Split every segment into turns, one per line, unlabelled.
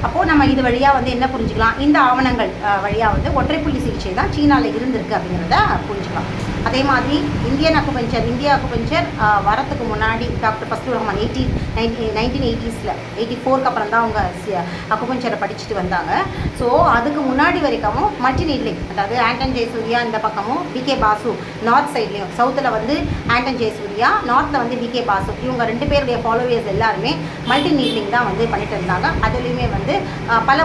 அப்போது நம்ம இது வழியாக வந்து என்ன புரிஞ்சுக்கலாம், இந்த ஆவணங்கள் வழியாக வந்து ஒற்றைப்புள்ளி சிகிச்சை தான் சீனாவில் இருந்திருக்கு அப்படிங்கிறத புரிஞ்சுக்கலாம். அதே மாதிரி இந்திய அக்குபஞ்சர் வரத்துக்கு முன்னாடி டாக்டர் ஃபஸ்லுர் ரஹ்மான் 1980s 84க்கு அப்புறம் தான் அவங்க அக்குபஞ்சரை படிச்சுட்டு வந்தாங்க. ஸோ அதுக்கு முன்னாடி வரைக்கும் மல்டி நீட்லிங், அதாவது ஆண்டன் ஜெயசூர்யா இந்த பக்கமும் பிகே பாசு நார்த் சைட்லேயும், சவுத்தில் வந்து ஆண்டன் ஜெயசூர்யா, நார்த்தில் வந்து பிகே பாசு, இவங்க 2 பேருடைய ஃபாலோவர்ஸ் எல்லாருமே மல்டி நீட்லிங் தான் வந்து பண்ணிட்டு இருந்தாங்க. அதுலேயுமே வந்து பல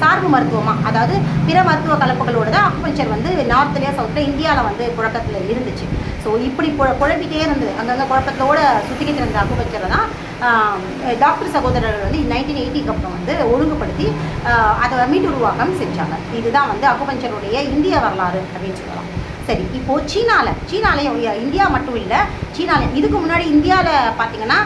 சார்பு மருத்துவமாக, அதாவது பிற மருத்துவ கலப்புகளோடு தான் அக்குபஞ்சர் வந்து நார்த்லேயே சவுத்தில் இந்தியாவில் வந்து புழக்கத்தில் இருந்துச்சு. ஸோ இப்படி குழப்பிட்டே இருந்தது, அங்கங்கே குழப்பத்தோடு சுற்றிக்கிட்டு இருந்த அக்குபஞ்சரை தான் டாக்டர் சகோதரர்கள் வந்து 1980க்கு அப்புறம் வந்து ஒழுங்குபடுத்தி அதை மீட்டுருவாக்கம் செஞ்சாங்க. இதுதான் வந்து அக்குபஞ்சருடைய இந்திய வரலாறு அப்படின்னு சொல்லலாம். சரி, இப்போது சீனாலையும் இந்தியா மட்டும் இல்லை, சீனாவில் இதுக்கு முன்னாடி இந்தியாவில் பார்த்திங்கன்னா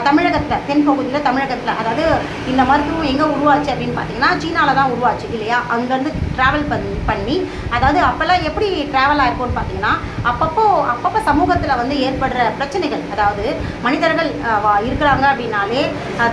தமிழகத்தில், தென்பகுதியில் தமிழகத்தில், அதாவது இந்த மருத்துவம் எங்கே உருவாச்சு அப்படின்னு பார்த்திங்கன்னா சீனாவில் தான் உருவாச்சு இல்லையா. அங்கேருந்து ட்ராவல் பண்ணி, அதாவது அப்போல்லாம் எப்படி ட்ராவல் ஆகிருக்கும்னு பார்த்திங்கன்னா அப்பப்போ சமூகத்தில் வந்து ஏற்படுற பிரச்சனைகள், அதாவது மனிதர்கள் இருக்கிறாங்க அப்படின்னாலே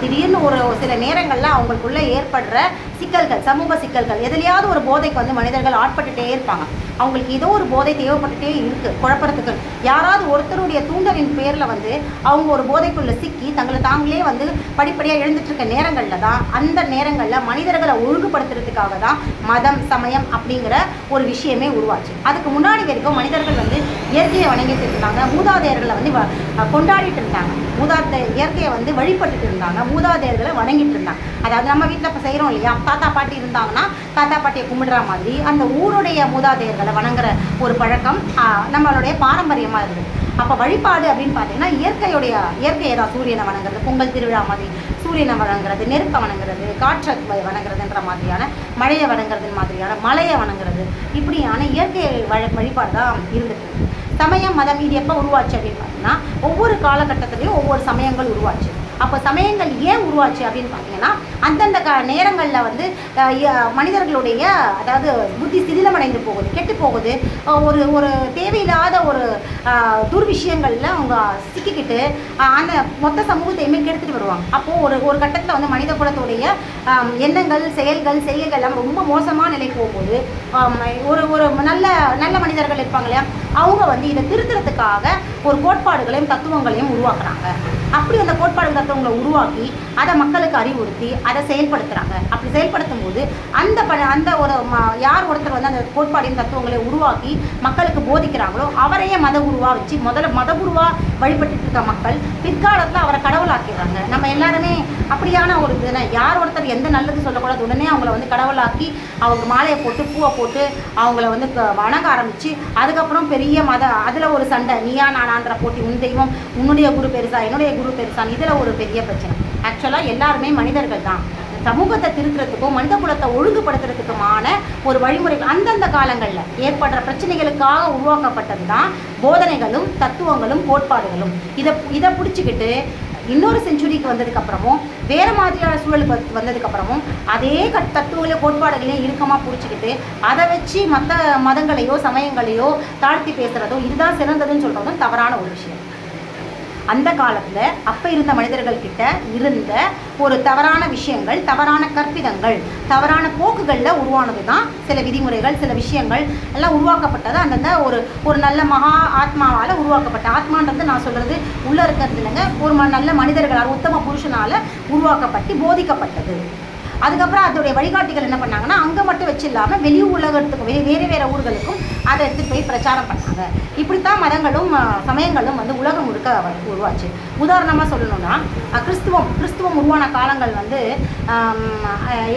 திடீர்னு ஒரு சில நேரங்களில் அவங்களுக்குள்ளே ஏற்படுற சிக்கல்கள், சமூக சிக்கல்கள், எதுலையாவது ஒரு போதைக்கு வந்து மனிதர்கள் ஆட்பட்டுகிட்டே இருப்பாங்க. அவங்களுக்கு ஏதோ ஒரு போதை தேவைப்பட்டுட்டே இருக்குது குழப்பறதுக்கு. யாராவது ஒருத்தருடைய தூண்டலின் பேரில் வந்து அவங்க ஒரு போதைக்குள்ளே சிக்கி தங்களை தாங்களே வந்து படிப்படியாக எழுந்துட்டுருக்க நேரங்களில் தான், அந்த நேரங்களில் மனிதர்களை ஒழுங்குபடுத்துறதுக்காக தான் மதம், சமயம் அப்படிங்கிற ஒரு விஷயமே உருவாச்சு. அதுக்கு முன்னாடி வரைக்கும் மனிதர்கள் வந்து இயற்கையை வணங்கிட்டு இருந்தாங்க, மூதாதையர்களை வந்து கொண்டாடிட்டு இருந்தாங்க, இயற்கையை வந்து வழிபட்டுட்டு இருந்தாங்க, மூதாதையர்களை வணங்கிட்டு இருந்தாங்க. அதாவது நம்ம வீட்டில் இப்போ செய்கிறோம் இல்லையா, தாத்தா பாட்டி இருந்தாங்கன்னா தாத்தா பாட்டியை கும்பிடுற மாதிரி அந்த ஊருடைய மூதாதையர்களை வணங்குற ஒரு பழக்கம் நம்மளுடைய பாரம்பரியமாக இருக்குது. அப்போ வழிபாடு அப்படின்னு பார்த்தீங்கன்னா இயற்கையை தான், சூரியனை வணங்குறது, பொங்கல் திருவிழா மாதிரி சூரியனை வணங்குறது, நெருப்பை வணங்குறது, காற்றை வணங்குறதுன்ற மாதிரியான, மழையை வணங்குறது மாதிரியான, மலையை வணங்குறது, இப்படியான இயற்கை வழிபாடு தான் இருந்துட்டு. சமயம், மதம் இது எப்போ உருவாச்சு அப்படின்னு பார்த்தீங்கன்னா ஒவ்வொரு காலகட்டத்திலையும் ஒவ்வொரு சமயங்கள் உருவாச்சு. அப்போ சமயங்கள் ஏன் உருவாச்சு அப்படின்னு பார்த்தீங்கன்னா அந்தந்த நேரங்களில் வந்து மனிதர்களுடைய, அதாவது புத்தி சிதிலமடைந்து போகுது, கெட்டு போகுது, ஒரு தேவையில்லாத ஒரு துர்விஷயங்களில் அவங்க சிக்கிக்கிட்டு அந்த மொத்த சமூகத்தையுமே கெடுத்துட்டு வருவாங்க. அப்போது ஒரு கட்டத்தில் வந்து மனித குலத்துடைய எண்ணங்கள், செயல்கள், செய்கைகள் எல்லாம் ரொம்ப மோசமான நிலை போகும்போது ஒரு நல்ல மனிதர்கள் இருப்பாங்க இல்லையா, அவங்க வந்து இதை திருத்துறதுக்காக ஒரு கோட்பாடுகளையும் தத்துவங்களையும் உருவாக்குறாங்க. அப்படி அந்த கோட்பாடு தத்துவங்களை உருவாக்கி அதை மக்களுக்கு அறிவுறுத்தி அதை செயல்படுத்துகிறாங்க. அப்படி செயல்படுத்தும் போது அந்த ஒரு யார் ஒருத்தர் வந்து அந்த கோட்பாடின் தத்துவங்களை உருவாக்கி மக்களுக்கு போதிக்கிறாங்களோ அவரையே மத குருவாக வச்சு முதல்ல மத குருவாக வழிபட்டு இருக்க மக்கள் பிற்காலத்தில் அவரை கடவுளாக்கிடுறாங்க. நம்ம எல்லாருமே அப்படியான ஒரு இதுனா, யார் ஒருத்தர் எந்த நல்லது சொல்லக்கூடாது உடனே அவங்கள வந்து கடவுளாக்கி அவங்க மாலையை போட்டு பூவை போட்டு அவங்கள வந்து வணங்க ஆரம்பித்து அதுக்கப்புறம் பெரிய அதில் ஒரு சண்டை, நீயா நானான்ற போட்டி, உன் தெய்வம் உன்னுடைய குரு பெருசா என்னுடைய குரு பெருசான், இதில் ஒரு பெரிய பிரச்சனை. ஆக்சுவலாக எல்லாருமே மனிதர்கள் தான். சமூகத்தை திருத்துறதுக்கும் மனித குலத்தை ஒழுங்குபடுத்துறதுக்குமான ஒரு வழிமுறைகள் அந்தந்த காலங்களில் ஏற்படுற பிரச்சனைகளுக்காக உருவாக்கப்பட்டது தான் போதனைகளும் தத்துவங்களும் கோட்பாடுகளும். இதை பிடிச்சிக்கிட்டு இன்னொரு செஞ்சுரிக்கு வந்ததுக்கப்புறமும் வேறு மாதிரியான சூழலுக்கு வந்ததுக்கப்புறமும் அதே தத்துவங்களையோ கோட்பாடுகளையும் இறுக்கமாக பிடிச்சிக்கிட்டு அதை வச்சு மற்ற மதங்களையோ சமயங்களையோ தாழ்த்தி பேசுகிறதோ இதுதான் சிறந்ததுன்னு சொல்கிறதும் தவறான ஒரு விஷயம். அந்த காலத்தில் அப்போ இருந்த மனிதர்கள்கிட்ட இருந்த ஒரு தவறான விஷயங்கள், தவறான கற்பிதங்கள், தவறான போக்குகளில் உருவானது தான் சில விதிமுறைகள், சில விஷயங்கள் எல்லாம் உருவாக்கப்பட்டது. அந்தந்த ஒரு நல்ல மகா ஆத்மாவால் உருவாக்கப்பட்ட, ஆத்மான்றது நான் சொல்கிறது உள்ளே இருக்கிறது இல்லைங்க, ஒரு நல்ல மனிதர்களால், உத்தம புருஷனால் உருவாக்கப்பட்டு போதிக்கப்பட்டது. அதுக்கப்புறம் அதோடைய வழிகாட்டிகள் என்ன பண்ணாங்கன்னா அங்கே மட்டும் வச்சு இல்லாமல் வெளி உலகத்துக்கு வேறு ஊர்களுக்கும் அதை எடுத்துகிட்டு போய் பிரச்சாரம் பண்ணாங்க. இப்படித்தான் மதங்களும் சமயங்களும் வந்து உலகம் முழுக்க உருவாச்சு. உதாரணமாக சொல்லணும்னா கிறிஸ்துவம் உருவான காலங்கள் வந்து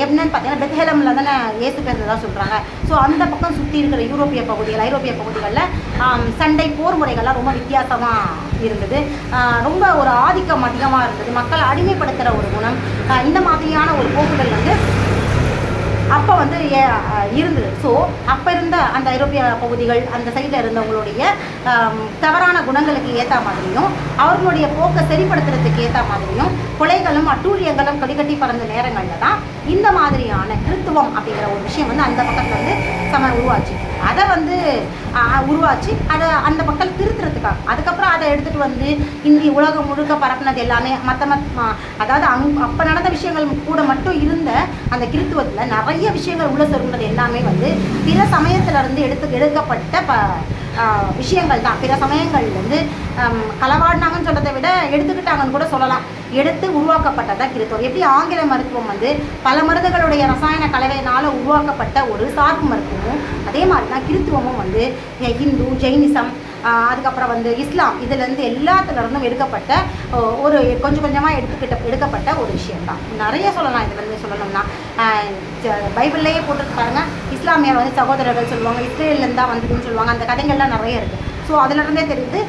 என்னன்னு பார்த்தீங்கன்னா பெத்லஹேமில் தானே இயேசு பிறந்ததா சொல்கிறாங்க. ஸோ அந்த பக்கம் சுற்றி இருக்கிற ஐரோப்பிய பகுதிகளில் சண்டை போர் முறைகள்லாம் ரொம்ப வித்தியாசமாக இருந்தது. ரொம்ப ஒரு ஆதிக்கம் அதிகமாக இருந்தது, மக்களை அடிமைப்படுத்துகிற ஒரு குணம், இந்த மாதிரியான ஒரு போக்குகள் வந்து அப்போ வந்து இருந்தது. ஸோ அப்போ இருந்த அந்த ஐரோப்பிய பகுதிகள் அந்த சைடில் இருந்தவங்களுடைய தவறான குணங்களுக்கு ஏற்ற மாதிரியும் அவர்களுடைய போக்கை சரிப்படுத்துறதுக்கு ஏற்ற மாதிரியும் கொலைகளும் அட்டூழியங்களும் கடிகட்டி பறந்த நேரங்களில் தான் இந்த மாதிரியான கிறித்துவம் அப்படிங்கிற ஒரு விஷயம் வந்து அந்த பக்கத்தில் வந்து உருவாச்சு. அதை வந்து உருவாச்சு அதை அந்த மக்கள் திருத்துறதுக்காக அதுக்கப்புறம் அதை எடுத்துகிட்டு வந்து இந்திய உலகம் முழுக்க பரப்புனது எல்லாமே அதாவது அப்போ நடந்த விஷயங்கள் கூட மட்டும் இருந்த அந்த கிறித்துவத்தில் நிறைய விஷயங்கள் உள்ள சொல்கிறது எல்லாமே வந்து பிற சமயத்திலிருந்து எடுக்கப்பட்ட விஷயங்கள் தான். பிற சமயங்கள்லேருந்து களவாடினாங்கன்னு சொல்கிறத விட எடுத்துக்கிட்டாங்கன்னு கூட சொல்லலாம். எடுத்து உருவாக்கப்பட்டதான் கிறித்துவம். எப்படி ஆங்கில மருத்துவம் வந்து பல மருந்துகளுடைய ரசாயன கலவையினால் உருவாக்கப்பட்ட ஒரு சார்பு மருத்துவமும் அதே மாதிரி தான் கிறித்துவமும் வந்து ஹிந்து, ஜெயினிசம், அதுக்கப்புறம் வந்து இஸ்லாம் இதுலேருந்து எல்லாத்துலேருந்தும் எடுக்கப்பட்ட ஒரு கொஞ்சம் கொஞ்சமாக எடுக்கப்பட்ட ஒரு விஷயம்தான். நிறைய சொல்லலாம். இதுலேருந்து சொல்லணும்னா பைபிள்லேயே போட்டு பாருங்கள், இஸ்லாமியர் வந்து சகோதரர்கள் சொல்லுவாங்க, இஸ்ரேல்லேருந்து தான் வந்ததுன்னு சொல்லுவாங்க. அந்த கதைகள்லாம் நிறைய இருக்குது. ஸோ அதிலிருந்தே தெரியுது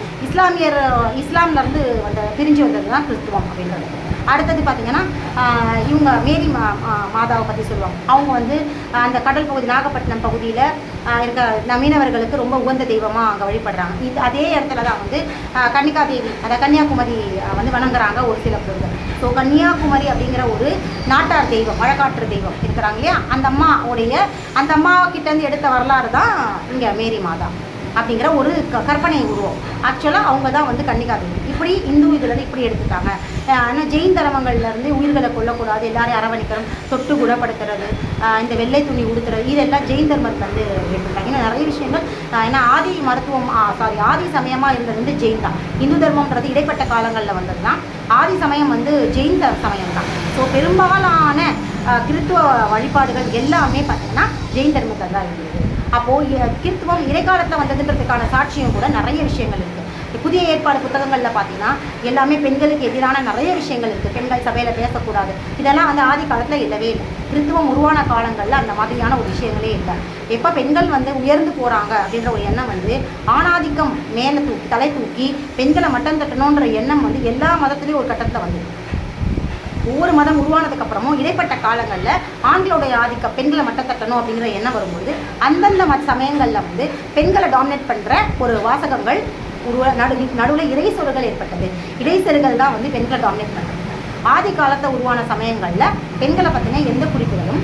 இஸ்லாம்லேருந்து பிரிஞ்சு வந்தது தான் கிறிஸ்துவம் அப்படின்றது. அடுத்தது பார்த்திங்கன்னா இவங்க மேரி மாதாவை பற்றி சொல்லுவாங்க. அவங்க வந்து அந்த கடல் பகுதி நாகப்பட்டினம் பகுதியில் இருக்க மீனவர்களுக்கு ரொம்ப உகந்த தெய்வமாக அங்கே வழிபடுறாங்க. அதே இடத்துல தான் வந்து கன்னிகா தேவி, அதாவது கன்னியாகுமரி வந்து வணங்குறாங்க ஒரு சில பேர்கள். ஸோ கன்னியாகுமரி அப்படிங்கிற ஒரு நாட்டார் தெய்வம், வழக்காற்று தெய்வம் இருக்கிறாங்க இல்லையா, அந்த அம்மாக்கிட்டேருந்து எடுத்த வரலாறு தான் இங்கே மேரி மாதா அப்படிங்கிற ஒரு கற்பனை உருவம். ஆக்சுவலாக அவங்க தான் வந்து கன்னிகாதேவி. இப்படி இந்து இதில் இப்படி எடுத்துட்டாங்க. ஆனால் ஜெயின் தர்மங்கள்லேருந்து உயிர்களை கொல்லக்கூடாது, எல்லாரையும் அரவணைக்கணும், தொட்டு குணப்படுத்துறது, இந்த வெள்ளை துணி உடுத்துறது, இதெல்லாம் ஜெயின் தர்மத்துலேருந்து எடுத்துட்டாங்க. இன்னும் நிறைய விஷயங்கள். ஏன்னா ஆதி சமயமாக இருந்தது வந்து ஜெயின் தான். இந்து தர்மம்ன்றது இடைப்பட்ட காலங்களில் வந்தது தான். ஆதி சமயம் வந்து ஜெயின் சமயம் தான். ஸோ பெரும்பாலான கிறித்துவ வழிபாடுகள் எல்லாமே பார்த்திங்கன்னா ஜெயின் தர்மத்தில் தான் இருந்தது. அப்போது கிறித்துவம் இடைக்காலத்தில் வந்ததுன்றதுக்கான சாட்சியம் கூட நிறைய விஷயங்கள் இருக்குது. புதிய ஏற்பாடு புத்தகங்களில் பார்த்தீங்கன்னா எல்லாமே பெண்களுக்கு எதிரான நிறைய விஷயங்கள் இருக்குது. பெண்கள் சபையில் பேசக்கூடாது, இதெல்லாம் வந்து ஆதி காலத்தில் இல்லவே இல்லை. கிறித்துவம் உருவான காலங்களில் அந்த மாதிரியான ஒரு விஷயங்களே இல்லை. எப்போ பெண்கள் வந்து உயர்ந்து போகிறாங்க அப்படின்ற ஒரு எண்ணம் வந்து ஆணாதிக்கம் மேலே தலை தூக்கி பெண்களை மட்டம் தட்டணுன்ற எண்ணம் வந்து எல்லா மதத்துலேயும் ஒரு கட்டத்தில் வந்து ஒவ்வொரு மதம் உருவானதுக்கப்புறமும் இடைப்பட்ட காலங்களில் ஆண்களுடைய ஆதிக்கம் பெண்களை மட்டம் தட்டணும் அப்படிங்கிற எண்ணம் வரும்போது அந்தந்த சமயங்களில் வந்து பெண்களை டாமினேட் பண்ணுற ஒரு வாசகங்கள் நடுவில் இடைச்சொல்கள் ஏற்பட்டது. இடைச்சொல்கள் தான் வந்து பெண்களை டாமினேட் பண்ணுறது. ஆதி காலத்தை உருவான சமயங்களில் பெண்களை பற்றின எந்த குறிப்புகளும்